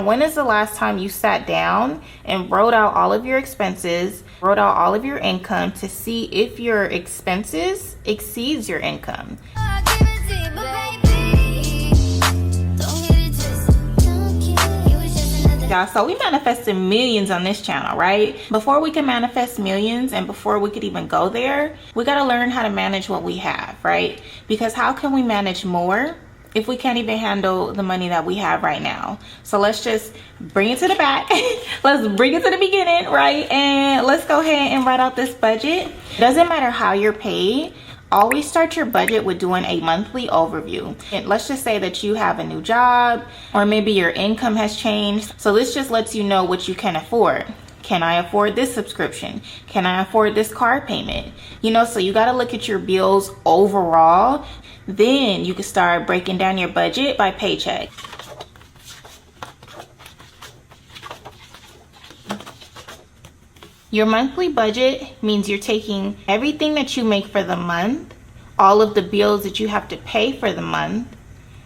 When is the last time you sat down and wrote out all of your expenses, wrote out all of your income to see if your expenses exceeds your income? Y'all, so we manifested millions on this channel, right? Before we can manifest millions and before we could even go there, we got to learn how to manage what we have, right? Because how can we manage more if we can't even handle the money that we have right now? So let's just bring it to the back. Let's bring it to the beginning, right? And let's go ahead and write out this budget. It doesn't matter how you're paid. Always start your budget with doing a monthly overview. And let's just say that you have a new job, or maybe your income has changed. So this just lets you know what you can afford. Can I afford this subscription? Can I afford this car payment? You know, so you got to look at your bills overall. Then you can start breaking down your budget by paycheck. Your monthly budget means you're taking everything that you make for the month, all of the bills that you have to pay for the month,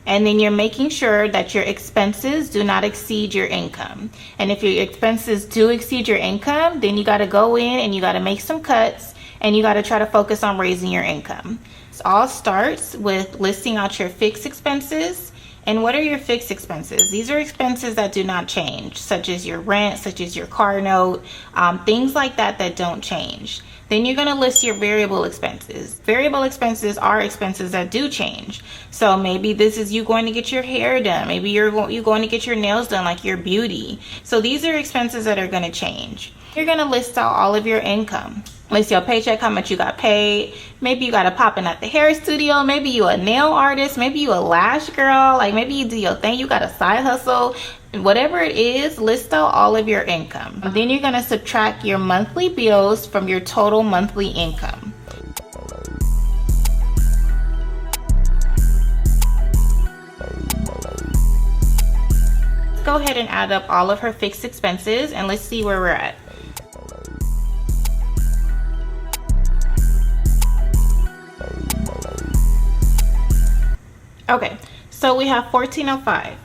and then you're making sure that your expenses do not exceed your income. And if your expenses do exceed your income, then you got to go in and you got to make some cuts, and you got to try to focus on raising your income. It all starts with listing out your fixed expenses. And what are your fixed expenses? These are expenses that do not change, such as your rent, such as your car note, things like that that don't change. Then you're going to list your variable expenses. Variable expenses are expenses that do change. So maybe this is you going to get your hair done. Maybe you're going to get your nails done, like your beauty. So these are expenses that are going to change. You're going to list out all of your income. List your paycheck, how much you got paid. Maybe you got to pop in at the hair studio. Maybe you a nail artist. Maybe you a lash girl. Like maybe you do your thing. You got a side hustle. Whatever it is, list out all of your income. And then you're going to subtract your monthly bills from your total monthly income. Go ahead and add up all of her fixed expenses and let's see where we're at. Okay, so we have $1,405,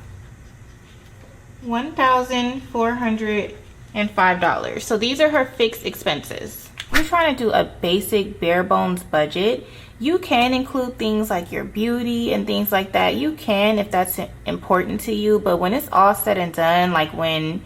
$1,405. So these are her fixed expenses. We're trying to do a basic bare bones budget. You can include things like your beauty and things like that. You can if that's important to you, but when it's all said and done, like when,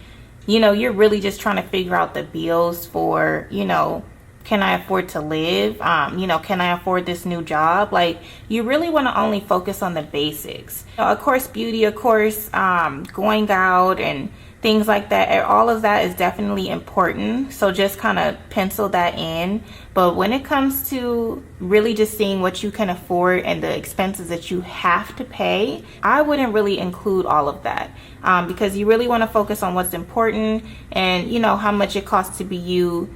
you know, you're really just trying to figure out the bills for, you know, can I afford to live? You know, can I afford this new job? Like, you really want to only focus on the basics. You know, of course, beauty, of course, going out and things like that. All of that is definitely important. So just kind of pencil that in. But when it comes to really just seeing what you can afford and the expenses that you have to pay, I wouldn't really include all of that because you really want to focus on what's important and, you know, how much it costs to be you.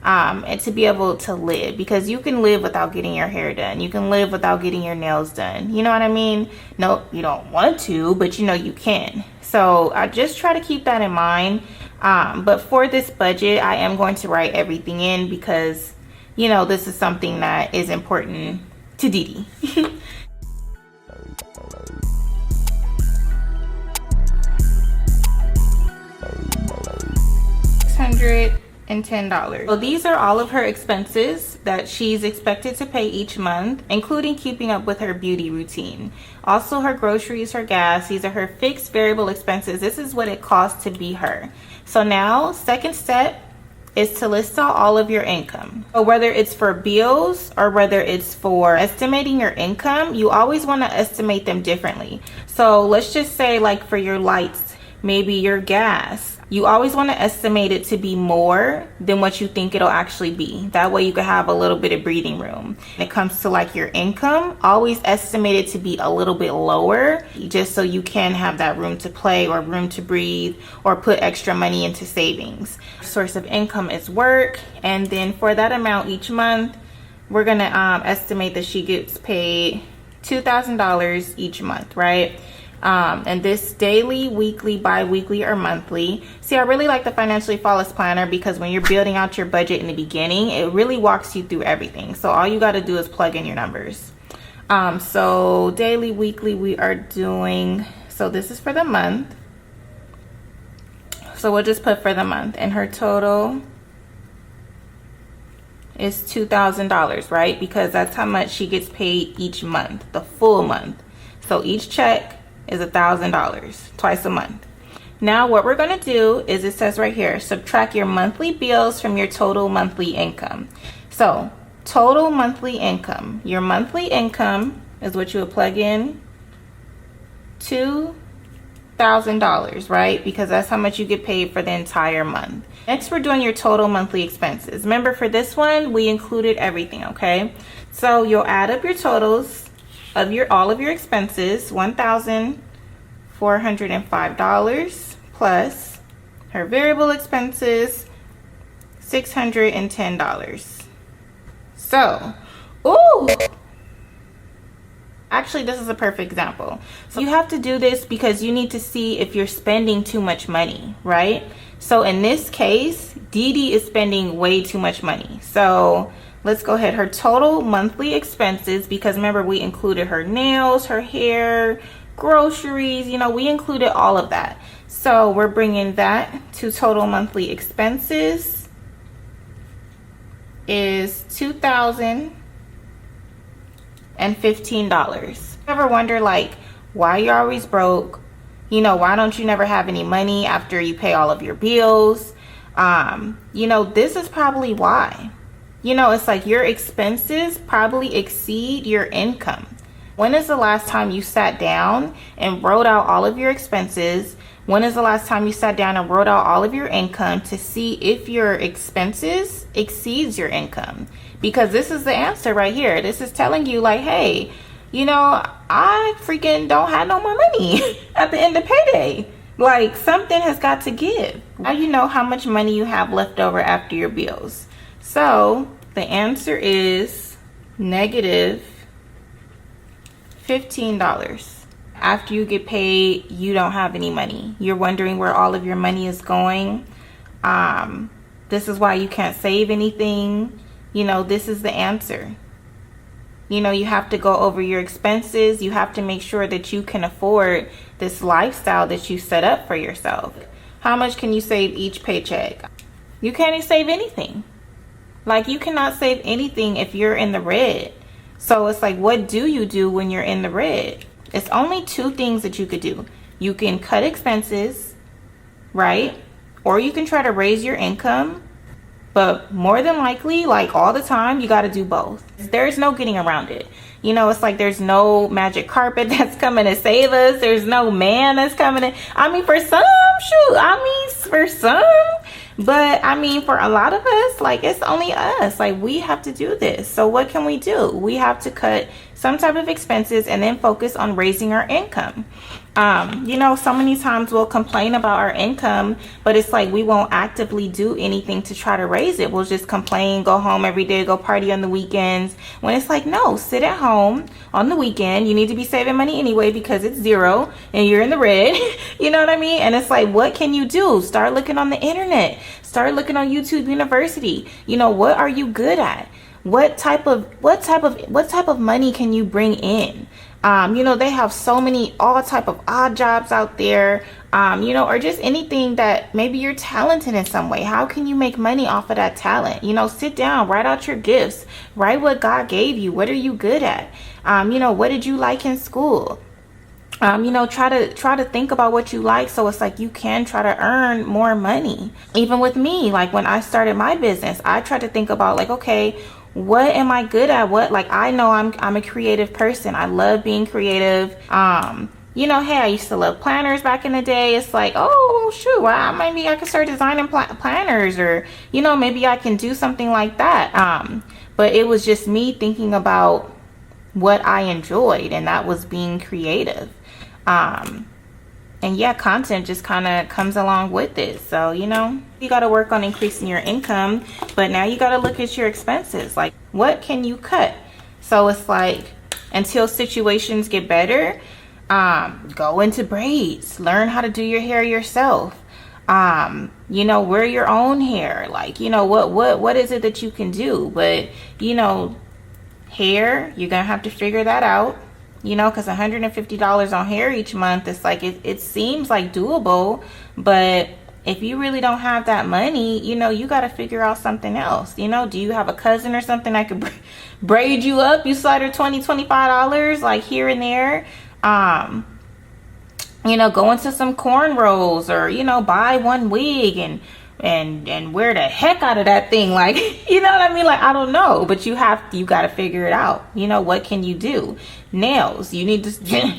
And to be able to live, because you can live without getting your hair done. You can live without getting your nails done. You know what I mean? No, you don't want to, but you know you can. So I just try to keep that in mind. But for this budget, I am going to write everything in because, you know, this is something that is important to Dee Dee. $610. So these are all of her expenses that she's expected to pay each month, including keeping up with her beauty routine. Also her groceries, her gas. These are her fixed variable expenses. This is what it costs to be her. So now, second step is to list out all of your income. So whether it's for bills or whether it's for estimating your income, you always want to estimate them differently. So let's just say, like, for your lights, maybe your gas, you always want to estimate it to be more than what you think it'll actually be. That way you can have a little bit of breathing room. When it comes to like your income, always estimate it to be a little bit lower, just so you can have that room to play or room to breathe or put extra money into savings. Source of income is work, and then for that amount each month, we're gonna estimate that she gets paid $2,000 each month, right? And this daily, weekly, bi-weekly, or monthly. See, I really like the Financially Flawless Planner because when you're building out your budget in the beginning, it really walks you through everything. So all you got to do is plug in your numbers. So daily, weekly, we are doing, so this is for the month. So we'll just put for the month, and her total is $2,000, right? Because that's how much she gets paid each month, the full month. So each check is $1,000 twice a month. Now what we're going to do is, it says right here, subtract your monthly bills from your total monthly income. So total monthly income, your monthly income is what you would plug in, $2,000, right? Because that's how much you get paid for the entire month. Next, we're doing your total monthly expenses. Remember, for this one, we included everything, okay? So you'll add up your totals of all of your expenses, $1,405 plus her variable expenses, $610. So, ooh! Actually, this is a perfect example. So you have to do this because you need to see if you're spending too much money, right? So in this case, Dee Dee is spending way too much money. So let's go ahead. Her total monthly expenses, because remember, we included her nails, her hair, groceries, you know, we included all of that. So we're bringing that to total monthly expenses is $2,015. Ever wonder, like, why you're always broke? You know, why don't you never have any money after you pay all of your bills? You know, this is probably why. You know, it's like your expenses probably exceed your income. When is the last time you sat down and wrote out all of your expenses? When is the last time you sat down and wrote out all of your income to see if your expenses exceeds your income? Because this is the answer right here. This is telling you, like, hey, you know, I freaking don't have no more money at the end of payday. Like, something has got to give. Now you know how much money you have left over after your bills. So the answer is negative $15. After you get paid, you don't have any money. You're wondering where all of your money is going. This is why you can't save anything. You know, this is the answer. You know, you have to go over your expenses. You have to make sure that you can afford this lifestyle that you set up for yourself. How much can you save each paycheck? You can't even save anything. Like, you cannot save anything if you're in the red. So it's like, what do you do when you're in the red? It's only two things that you could do. You can cut expenses, right? Or you can try to raise your income. But more than likely, like all the time, you got to do both. There's no getting around it. You know, it's like there's no magic carpet that's coming to save us. There's no man that's coming in. I mean, for some, shoot. I mean, for some. But I mean, for a lot of us, like, it's only us. Like, we have to do this. So what can we do? We have to cut some type of expenses and then focus on raising our income. You know, so many times we'll complain about our income, but it's like we won't actively do anything to try to raise it. We'll just complain, go home every day, go party on the weekends. When it's like, no, sit at home on the weekend. You need to be saving money anyway because it's zero and you're in the red. You know what I mean? And it's like, what can you do? Start looking on the internet. Start looking on YouTube University. You know, what are you good at? What type of money can you bring in? You know, they have so many, all type of odd jobs out there, you know, or just anything that maybe you're talented in some way. How can you make money off of that talent? You know, sit down, write out your gifts, write what God gave you. What are you good at? You know, what did you like in school? You know, try to think about what you like. So it's like you can try to earn more money. Even with me, like when I started my business, I tried to think about like, okay, what am I good at? What, like, I know I'm a creative person. I love being creative. You know, hey, I used to love planners back in the day. It's like, oh, shoot, well, maybe I could start designing planners, or, you know, maybe I can do something like that. But it was just me thinking about what I enjoyed, and that was being creative. And yeah, content just kind of comes along with it. So, you know, you got to work on increasing your income, but now you got to look at your expenses. Like, what can you cut? So it's like, until situations get better, go into braids, learn how to do your hair yourself. You know, wear your own hair. Like, you know, what is it that you can do? But, you know, hair, you're going to have to figure that out. You know, because $150 on hair each month, it's like, it seems like doable, but if you really don't have that money, you know, you got to figure out something else. You know, do you have a cousin or something that could braid you up? You slide her $20-$25 like here and there. You know, go into some cornrows, or, you know, buy one wig and wear the heck out of that thing. Like, you know what I mean? Like, I don't know, but you got to figure it out. You know, what can you do? Nails. You need to,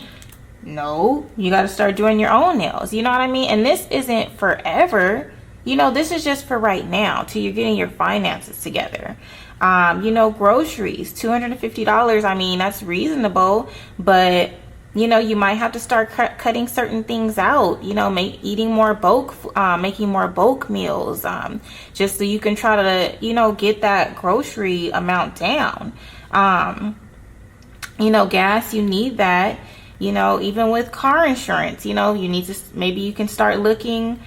no, you got to start doing your own nails. You know what I mean? And this isn't forever. You know, this is just for right now till you're getting your finances together. You know, groceries, $250. I mean, that's reasonable, but you know, you might have to start cutting certain things out, you know, eating more bulk, making more bulk meals, just so you can try to, you know, get that grocery amount down. You know, gas, you need that, you know, even with car insurance, you know, you need to, maybe you can start looking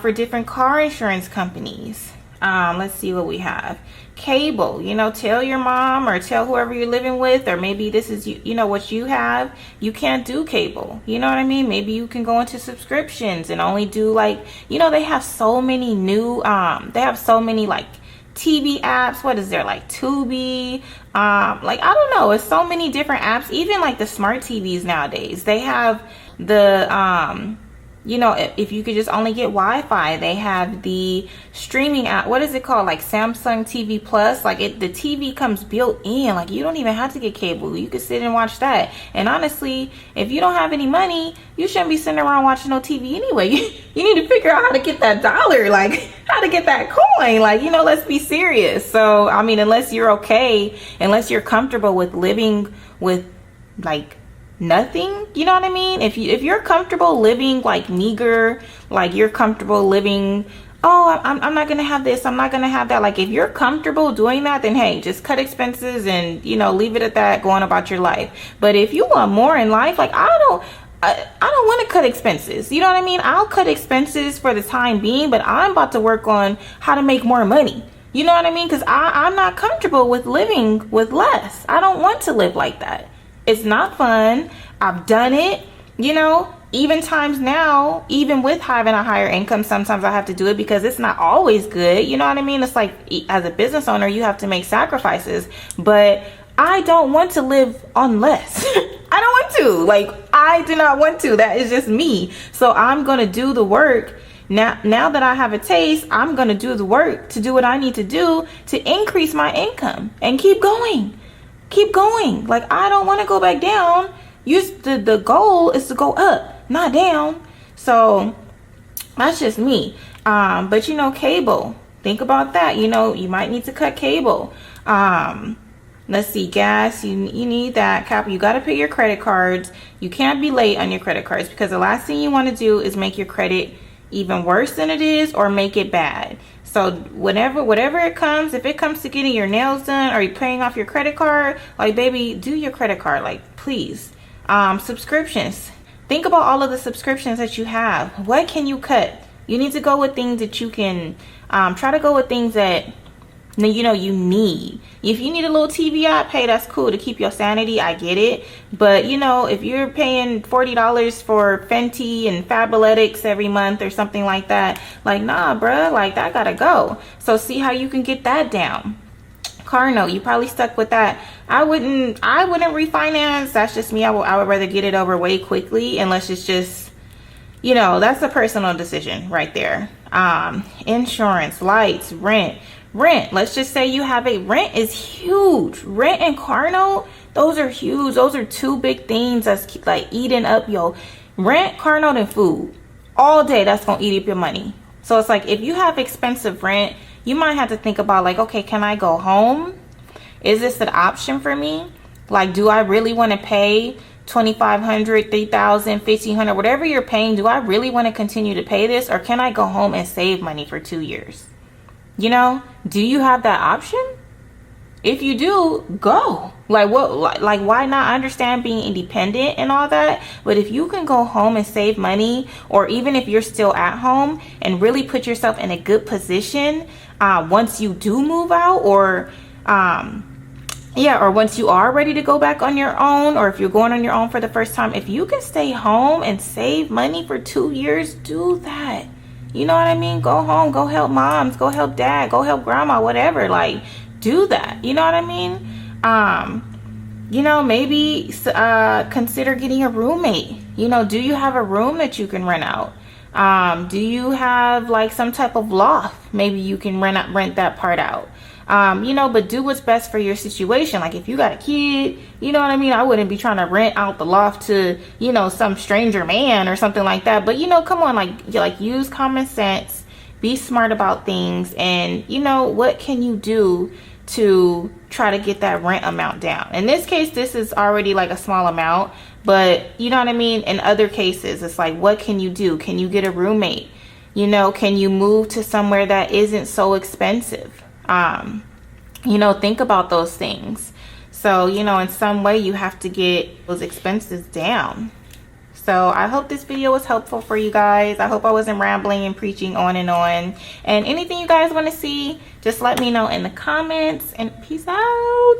for different car insurance companies. Let's see what we have. Cable, you know, tell your mom or tell whoever you're living with, or maybe this is you know what you have, you can't do cable, you know what I mean? Maybe you can go into subscriptions and only do, like, you know, they have so many new they have so many like TV apps. What is there, like Tubi, like, I don't know, it's so many different apps. Even like the smart TVs nowadays, they have the you know, if you could just only get Wi-Fi, they have the streaming app. What is it called? Like Samsung TV Plus. Like, the TV comes built in. Like, you don't even have to get cable. You could sit and watch that. And honestly, if you don't have any money, you shouldn't be sitting around watching no TV anyway. You need to figure out how to get that dollar, like how to get that coin. Like, you know, let's be serious. So, I mean, unless you're comfortable with living with like nothing, you know what I mean? If you're comfortable living like meager, like you're comfortable living, oh, I'm not gonna have this, I'm not gonna have that, like if you're comfortable doing that, then hey, just cut expenses and, you know, leave it at that, go on about your life. But if you want more in life, like I don't want to cut expenses, you know what I mean? I'll cut expenses for the time being, but I'm about to work on how to make more money. You know what I mean? Because I'm not comfortable with living with less. I don't want to live like that. It's not fun. I've done it, you know, even times now, even with having a higher income, sometimes I have to do it because it's not always good. You know what I mean? It's like, as a business owner, you have to make sacrifices, but I don't want to live on less. I don't want to, like, I do not want to. That is just me. So I'm going to do the work. Now that I have a taste, I'm going to do the work to do what I need to do to increase my income and keep going. Keep going. Like, I don't want to go back down. The goal is to go up, not down. So that's just me. But you know, cable, think about that. You know, you might need to cut cable. Let's see, gas, you need that. You got to pay your credit cards. You can't be late on your credit cards, because the last thing you want to do is make your credit even worse than it is, or make it bad. So whatever it comes, if it comes to getting your nails done, or you paying off your credit card, like, baby, do your credit card, like, please. Subscriptions, think about all of the subscriptions that you have. What can you cut? You need to go with things that you can, try to go with things that, you know, you need. If you need a little TV app, hey, that's cool to keep your sanity, I get it. But you know, if you're paying $40 for Fenty and Fabletics every month or something like that, like, nah, bruh, like, that gotta go. So see how you can get that down. Car note, you probably stuck with that. I wouldn't refinance. That's just me. I would rather get it over way quickly, unless it's just, you know, that's a personal decision right there. Insurance, lights, rent. Let's just say you have rent is huge. Rent and car note, those are huge. Those are two big things that's like eating up your rent, car note, and food all day. That's gonna eat up your money. So it's like, if you have expensive rent, you might have to think about, like, okay, can I go home? Is this an option for me? Like, do I really want to pay $2,500, $3,000, $1,500, whatever you're paying? Do I really want to continue to pay this, or can I go home and save money for 2 years? You know, do you have that option? If you do, go. Like, what? Like, why not? I understand being independent and all that, but if you can go home and save money, or even if you're still at home and really put yourself in a good position, once you do move out, or or once you are ready to go back on your own, or if you're going on your own for the first time, if you can stay home and save money for 2 years, do that. You know what I mean? Go home, go help moms, go help dad, go help grandma, whatever. Like, do that. You know what I mean? You know, maybe consider getting a roommate. You know, do you have a room that you can rent out? Do you have like some type of loft? Maybe you can rent that part out. You know, but do what's best for your situation. Like if you got a kid, you know what I mean? I wouldn't be trying to rent out the loft to, you know, some stranger man or something like that. But, you know, come on, like use common sense, be smart about things. And, you know, what can you do to try to get that rent amount down? In this case, this is already like a small amount, but you know what I mean? In other cases, it's like, what can you do? Can you get a roommate? You know, can you move to somewhere that isn't so expensive? You know, think about those things. So, you know, in some way you have to get those expenses down. So I hope this video was helpful for you guys. I hope I wasn't rambling and preaching on and on. And anything you guys want to see, just let me know in the comments. And peace out.